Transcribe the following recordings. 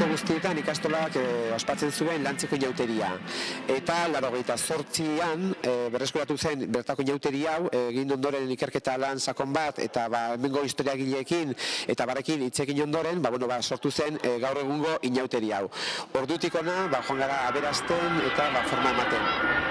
urte guztietan ikastolak ospatzen zuen lantzeko inauteria. Eta 88an berreskuratu zen bertako inauteri hau, egin ondoren ikerketa lan sakon bat, eta hemengo historiagileekin eta barekin hitzekin ondoren, sortu zen gaur egungo inauteri hau. Ordutik hona, joan gara aberasten eta forma ematen.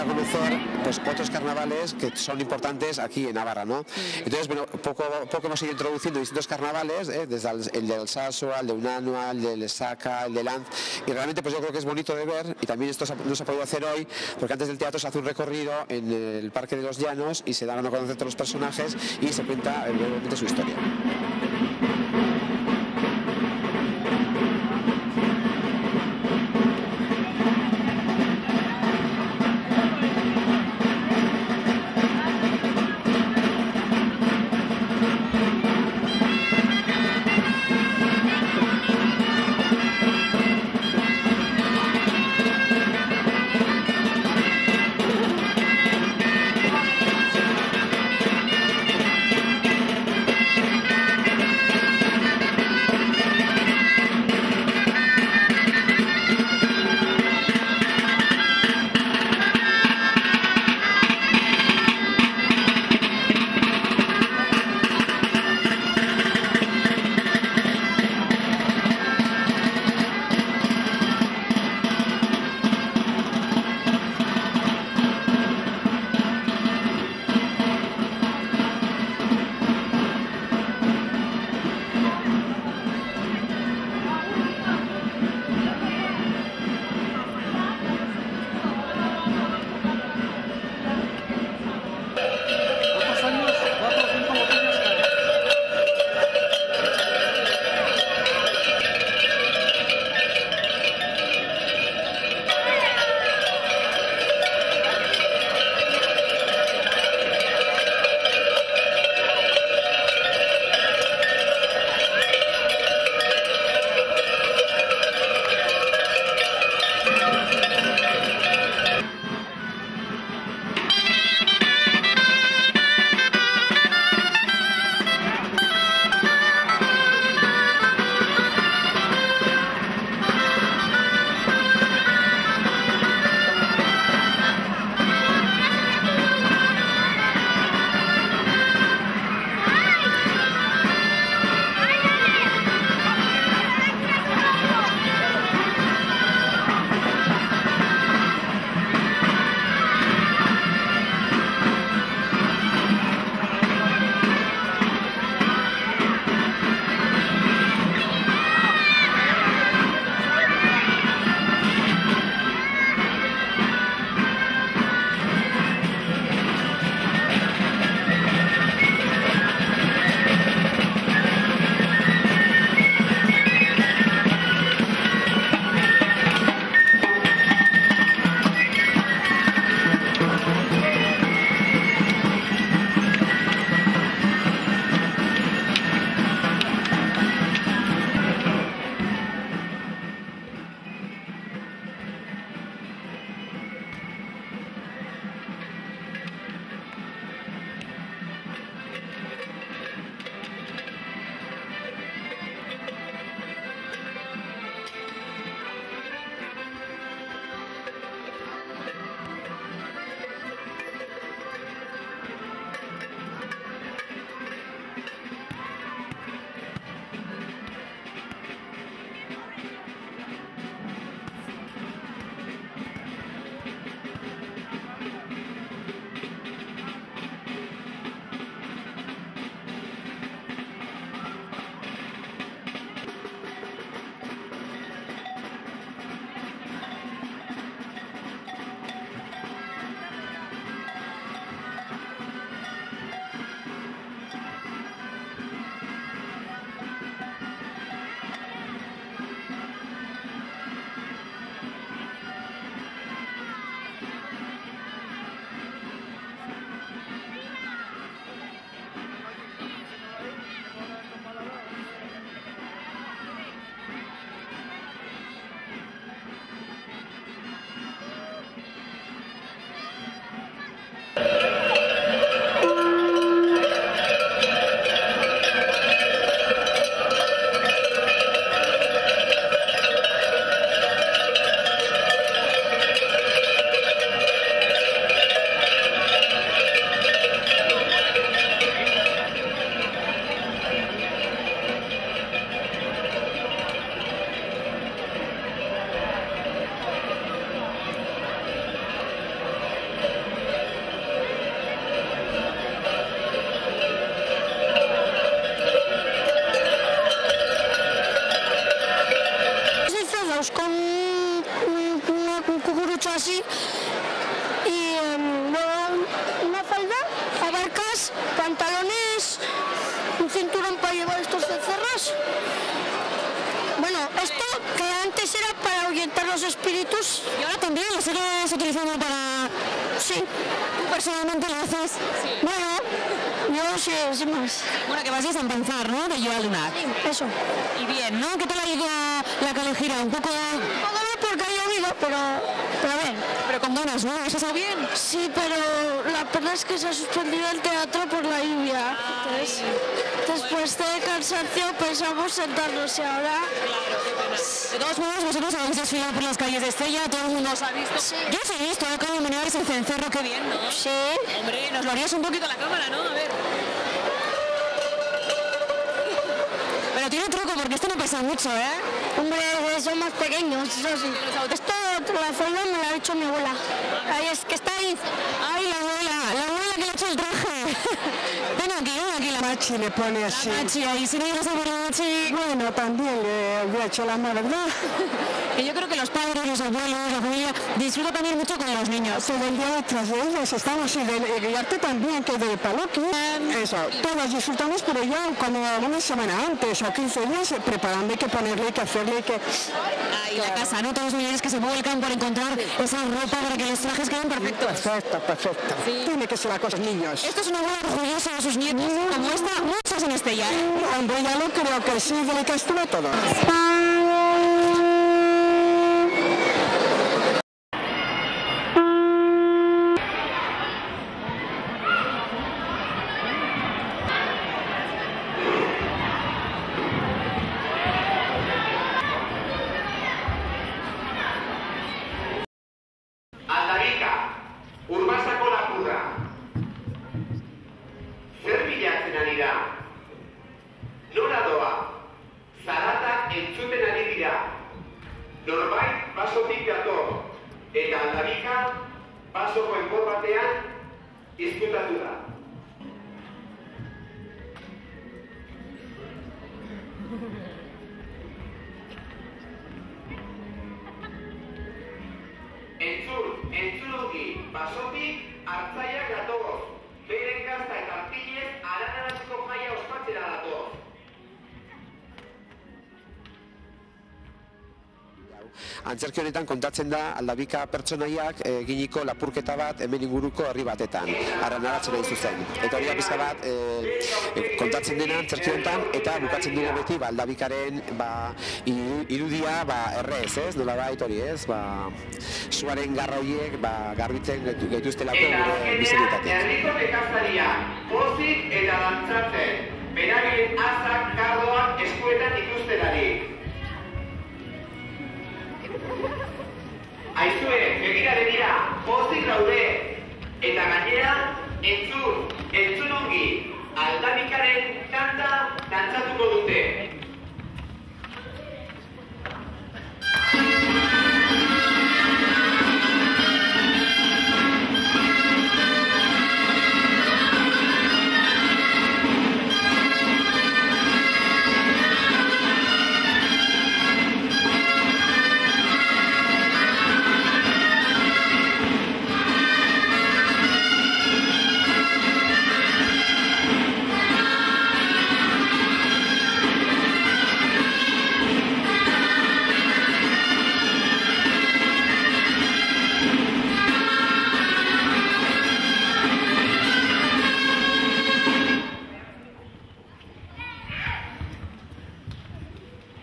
a conocer pues otros carnavales que son importantes aquí en Navarra, ¿no? Entonces, bueno, poco hemos ido introduciendo distintos carnavales, desde el del Sasua, el de Unanua, el del Saca, el de Lanz, y realmente pues yo creo que es bonito de ver, y también esto no se ha podido hacer hoy, porque antes del teatro se hace un recorrido en el Parque de los Llanos y se dan a conocer todos los personajes y se cuenta brevemente su historia. mucho así. Y luego una falda, abarcas, pantalones, un cinturón para llevar estos cencerros. Bueno, esto que antes era para ahuyentar los espíritus. Y ahora también lo sigues utilizando para... Sí. ¿Tú personalmente lo haces? Sí. Bueno, yo sí, sin más. Bueno, que vas a empezar, ¿no? De llevar lunar. Sí, eso. Y bien, ¿no? ¿Qué tal ha ido la Calejira? Un poco porque ha llovido, pero a ver. Pero con ganas, ¿no? ¿Has estado bien? Sí, pero la pena es que se ha suspendido el teatro por la lluvia. Entonces, después de cansancio pensamos sentarnos y ahora... De todos modos, vosotros habéis desfilado por las calles de Estella, todo el mundo os ha visto. Sí. Yo os he visto, acá de ese cencerro, qué bien, ¿no? Sí. Hombre, nos lo harías un poquito a la cámara, ¿no? A ver. Pero tiene truco, porque esto no pesa mucho, ¿eh? Hombre, son más pequeños, eso sí. Esto, la forma me la ha hecho mi abuela. Ahí es que está ahí. Ay, la abuela que le ha hecho el traje. Ven aquí, la Machi le pone así. La Machi, ahí si no llegas a ver la Machi... Bueno, también le había hecho la mano, ¿verdad? Que yo creo que los padres, los abuelos, la familia disfrutan también mucho con los niños. Todo el día detrás de ellos estamos y de arte también, que de paloqui. Eso, todos disfrutamos, pero ya como una semana antes o 15 días preparando, hay que ponerle, hay que hacerle, hay que... Ahí la casa, ¿no? Todos los niños que se vuelcan por encontrar esa ropa para que los trajes queden perfectos. Perfecto. Sí. Tiene que ser la cosa, niños. Esto es una abuela orgullosa de sus nietos, como esta, muchas en Estella, ¿eh? Hombre, ya lo creo que sí, de que estuvo todo. Urbasako lapurra. Zer bilatzen ari da? Nora doa? Zaratak entzuten ari dira. Norbait basotik dator. Eta Aldabika basoko enbor batean izkutatu da. Entzulungi, basotik hartzaiak datoz. Beren gazta eta artilez aranaratzeko jaia ospatzera datoz. Antzerki honetan kontatzen da Aldabika pertsonaiak eginiko lapurketa bat hemen inguruko herri batetan, aranaratzera zuzen. Eta hori da pizka bat kontatzen dena antzerki honetan, eta bukatzen dugu beti Aldabikaren irudia errez, ez? Nolabait hori, ez? Suaren garra horiek garbitzen gaituztelako gure bizietatik. Eta herriko nekazariak, pozik eta dantzatzen, beragin azak kardoak eskuetan ikustelarik. Aizue, begira, pozik daude, eta gainera, entzun ongi, Aldabikaren kanta dantzatuko dute.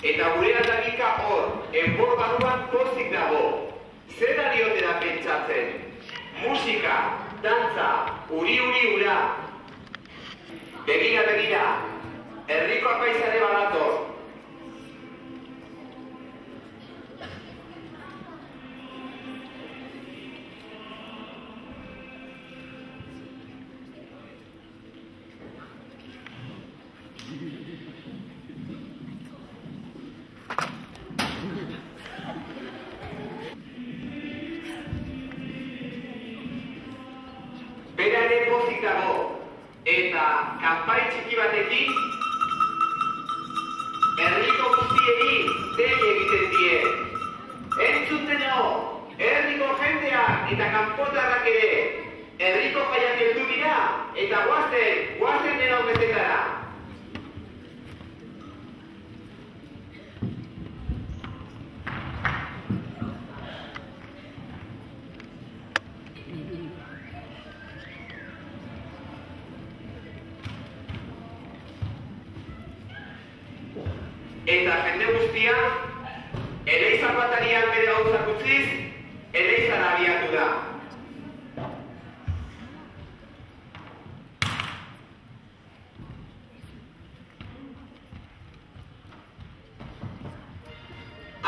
Eta gure Aldabika hor, enbor barruan pozik dago. Zer ariotera pentsatzen? Musika, dantza, uri ura. Begira, herriko apaizare badator. Bera ere pozik dago, eta kanpai txiki batekin herriko guztiegi dei egiten die. Entzuteno, herriko jende! eta kanpotarrak ere herriko jaiak heldu dira eta guazen dena betetara. Eta jende guztia, Eleiza batarian bere gauzak utziz, Eleizara abiatu da.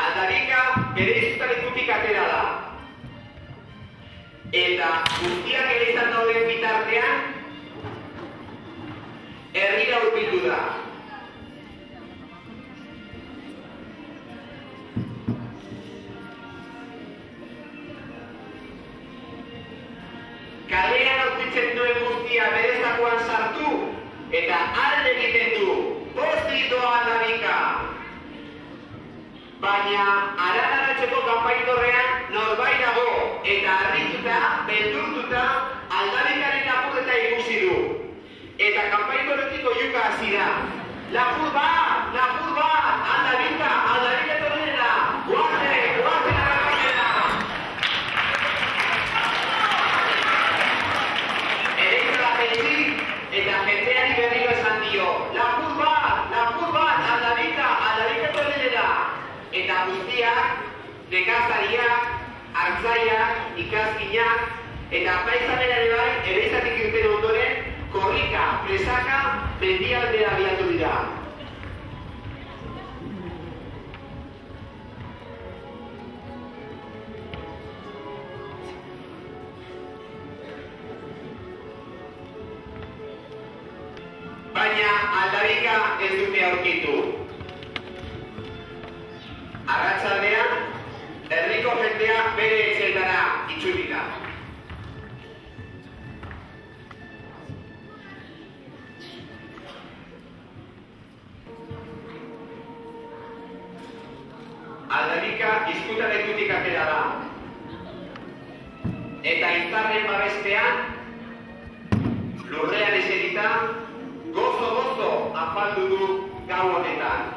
Aldarika bere iztalekutik atera da. Eta guztiak Eleizan dauden bitartean, herrira hurbildu da. Kalean aurkitzen duen guztia berezakoan sartu eta alde egiten du, pozik doa Aldarika. Baina Aranaratxeko kanpaintorrean norbait dago eta harrituta, beldurtuta Aldarikaren lapurreta ikusi du. Eta kanpaintorretiko juka hasi da. Lapur bat, Aldarika, Aldarika etorrena, guazen arrakoiena. Eta jendeari berriro esan dio, lapur bat, Aldarika etorrena. Eta guztiak, nekazariak, artzaiak, ikazkinak, eta paizanera ere bai, Eleizatik irten ondoren, korrika, presaka, mendialdera abiatu dira. Baina Aldarika ez dute aurkitu. Arratsaldean, herriko jendea bere etxeetara itzuli da. Aldarika izkutalekutik atera da. Eta izarren babestean, lurrean eserita, gozo afaldu du gau honetan.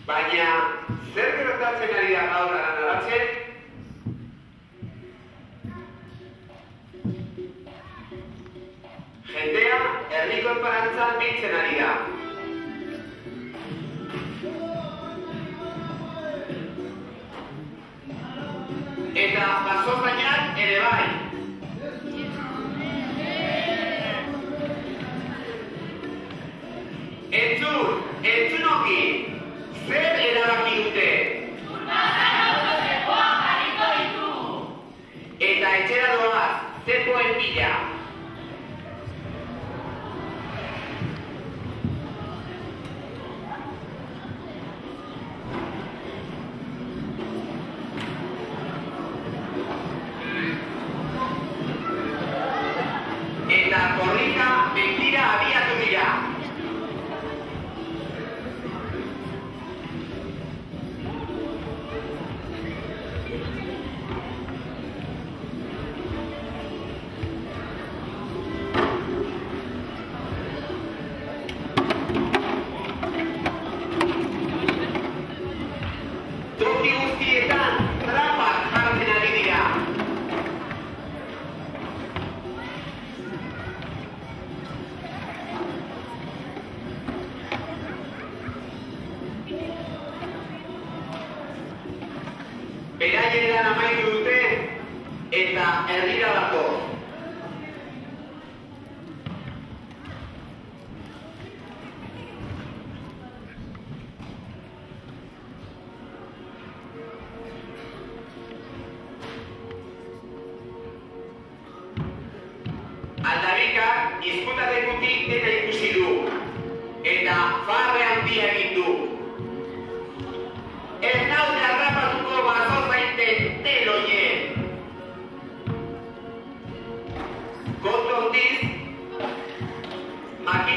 Baina, zer gertatzen ari da gaur Aranaratxen? Jendea herriko enparantzan biltzen ari da. Eta basozainak ere bai. Entzun oki. Zer erabaki dute? Eta etxera doaz, zepoen bila. Eta korrika mentira abiatu dira.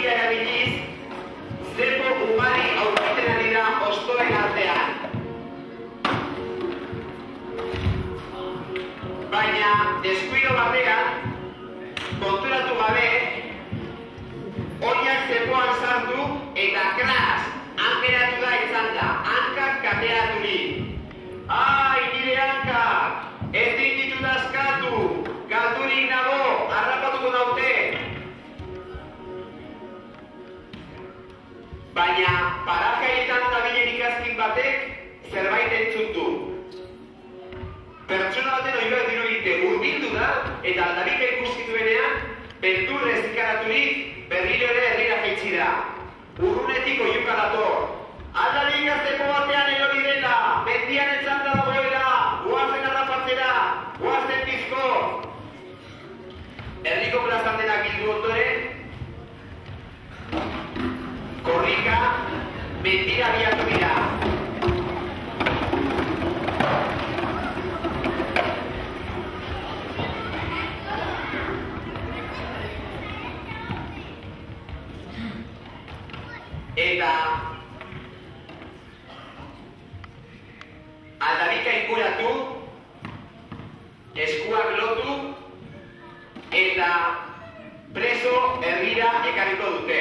teknologia erabiliz, zepo ugari aurkitzen ari da ostoen artean. Baina, deskuido batean, konturatu gabe, oinak zepoan sartu eta kras, hankeratu da izan da, hankak kateaturik. Ai, nire hankak, ezin ditut askatu, galdurik nago, harrapatuko naute. Baina, parajeetan dabilen ikazkin batek zerbait entzun du. Pertsona baten oiloa dirudite hurbildu da eta aldabika ikusi duenean, beldurrez ikaraturik berriro ere herrira jaitsi da. Urrunetik oiuka dator. Aldabika zepo batean erori dela, mendian etzanda dagoela, goazen harrapatzera, goazen pizko. Herriko plazandenak bildu ondoren, korrika, mendira abiatu dira. Eta aldabika inkuratu, eskuak lotu, eta preso herrira ekarriko dute.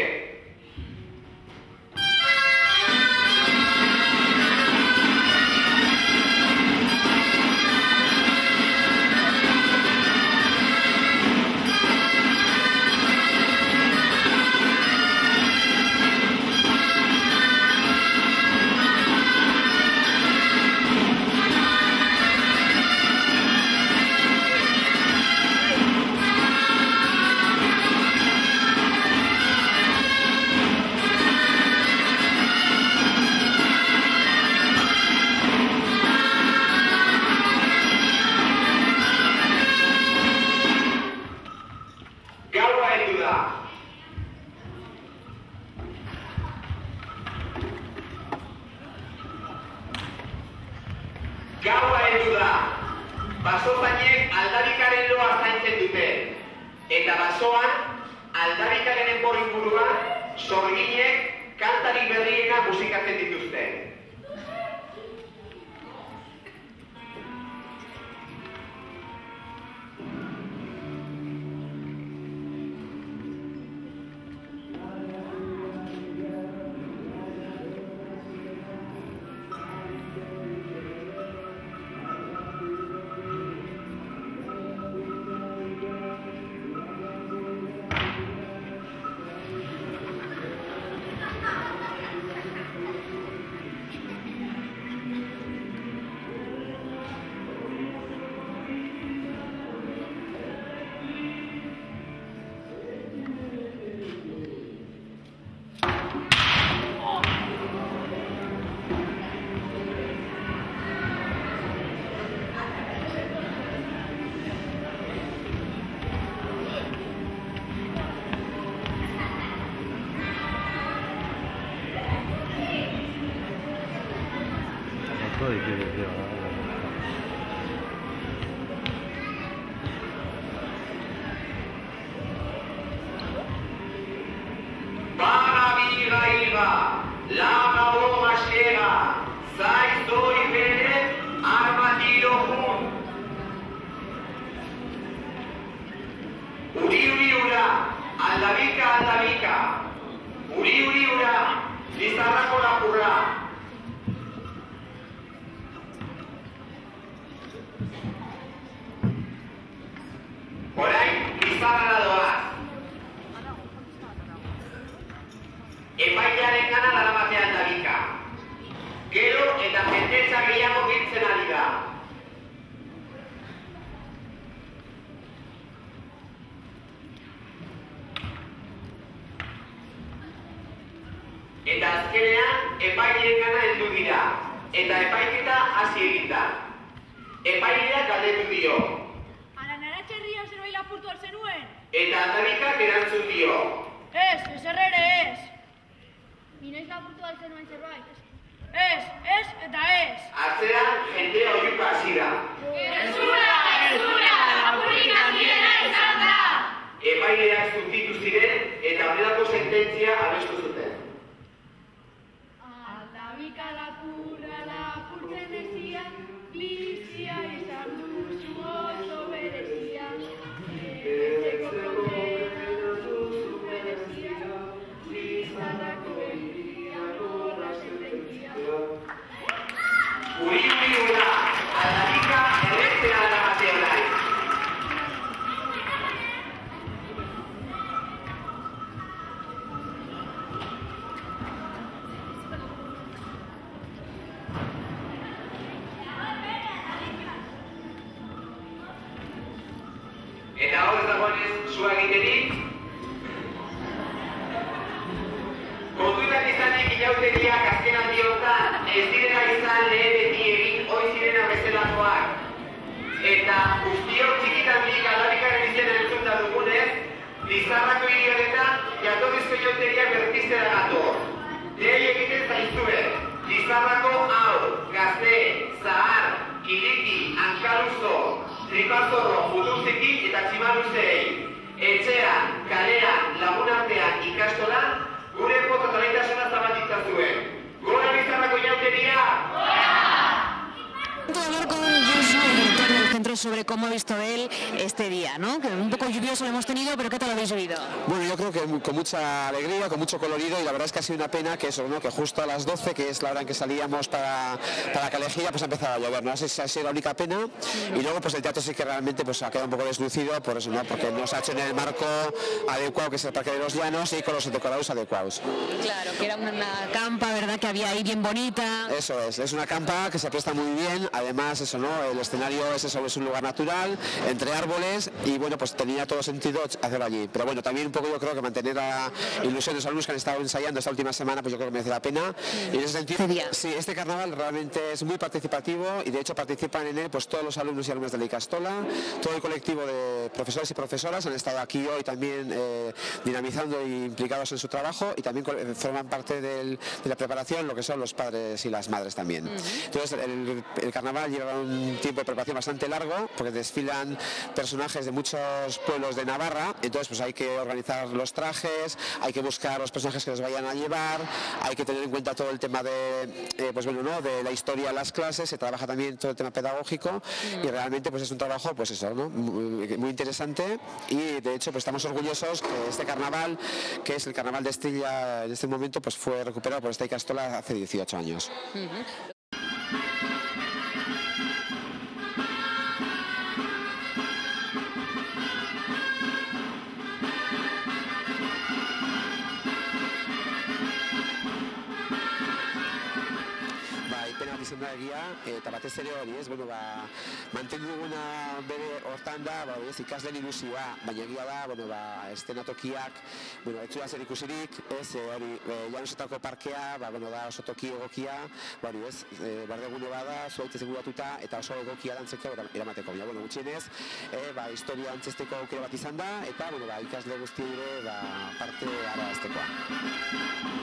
Gaua heldu da. Basozainek aldabikaren loa zaintzen dute. Eta basoan, aldabikaren enbor inguruan, sorginek kantarik berriena musikatzen dituzte. Epailearen gana daramatean aldabika. Gero eta jendetza gehiago biltzen ari da. Eta azkenean epaileen gana heldu dira. Eta epaiketa hasi egin da. Epaileak galdetu dio. Aranaratzerrian zerbait lapurtu zenuen? Eta aldabikak erantzun dio. Ez, ezer ere ez. Inoiz lapurtu zenuen zerbait? Ez eta ez. Atzeran jendea oiuka hasi da. Ezura, lapurrik handiena izan da. Epaileak zuntitu ziren eta horrelako sententzia sententzia abestu zuten. Aldabika lapurra lapurtzen ezia, glizia izan duzu oso berezia. Etxeko problema duzu berezia, glizarrako egia gorra sententzia. Uri hura, aldabika erretzea da bate orain. Eta hor ez dagoenez sua egiterik. Kontuetan izanik inauteriak azken aldiotan ez direna izan lehen beti egin ohi zirena bezalakoak. Eta guztiok txikitan bilik aldabikaren izena entzunta dugunez, Lizarrako hiri honetan jatorrizko inauteriak berpiztera gator. Dei egiten zaizue, Lizarrako hau, gazte, zahar, kiliki, hankaluzo, tripazorro, futuziki eta tximaluzei. Etxean, kalean, lagunartean, ikastolan, gure pozo talaitasuna zabaltitza zuen. Gora Lizarrako inauteria! Vamos a hablar con Josu, el director del centro, sobre cómo ha visto él este día, ¿no? Que un poco lluvioso lo hemos tenido, pero ¿qué tal lo habéis vivido? Bueno, yo creo que con mucha alegría, con mucho colorido, y la verdad es que ha sido una pena que eso, ¿no? Que justo a las 12, que es la hora en que salíamos para Calejilla, pues ha empezado a llover, ¿no? Esa ha sido la única pena, y luego pues el teatro sí que realmente pues ha quedado un poco deslucido, por eso, ¿no? Porque no se ha hecho en el marco adecuado, que es el Parque de los Llanos, y con los decorados adecuados. Claro, que era una campa, ¿verdad? Que había ahí bien bonita. Eso es una campa que se presta muy bien, además eso, ¿no? El escenario es un lugar natural, entre árboles, y bueno, pues tenía todo sentido hacerlo allí. Pero bueno, también un poco yo creo que mantener la ilusión de los alumnos que han estado ensayando esta última semana, pues yo creo que merece la pena. Y en ese sentido, sí, este carnaval realmente es muy participativo, y de hecho participan en él pues todos los alumnos y alumnas de la Ikastola, todo el colectivo de profesores y profesoras han estado aquí hoy también dinamizando e implicados en su trabajo, y también forman parte de la preparación lo que son los padres y las madres también. Entonces el carnaval lleva un tiempo de preparación bastante largo, porque desfilan personajes de muchos pueblos de Navarra, entonces pues hay que organizar los trajes, hay que buscar los personajes que los vayan a llevar, hay que tener en cuenta todo el tema de, pues bueno, ¿no? De la historia de las clases, se trabaja también todo el tema pedagógico, y realmente pues es un trabajo pues eso, ¿no? Muy interesante, y de hecho pues estamos orgullosos que este carnaval, que es el carnaval de Estella en este momento, pues fue recuperado por esta Ikastola hace 18 años. Izan da egia, eta batez ere hori, ez, bueno, mantendu duguna bere hortan da, ikasleen ilusioa, baina egia da, bueno, eszenatokiak, bueno, ez zuela zer ikusirik, ez, hori, Llanosetako parkea, bueno, da oso toki egokia, hori, ez, bardegune bada, zuaitz seguratuta, eta oso egokia dantzeko eramateko, baina, bueno, gutxienez, historia antzesteko aukera bat izan da, eta, bueno, ikasle guzti ere, parte araztekoa.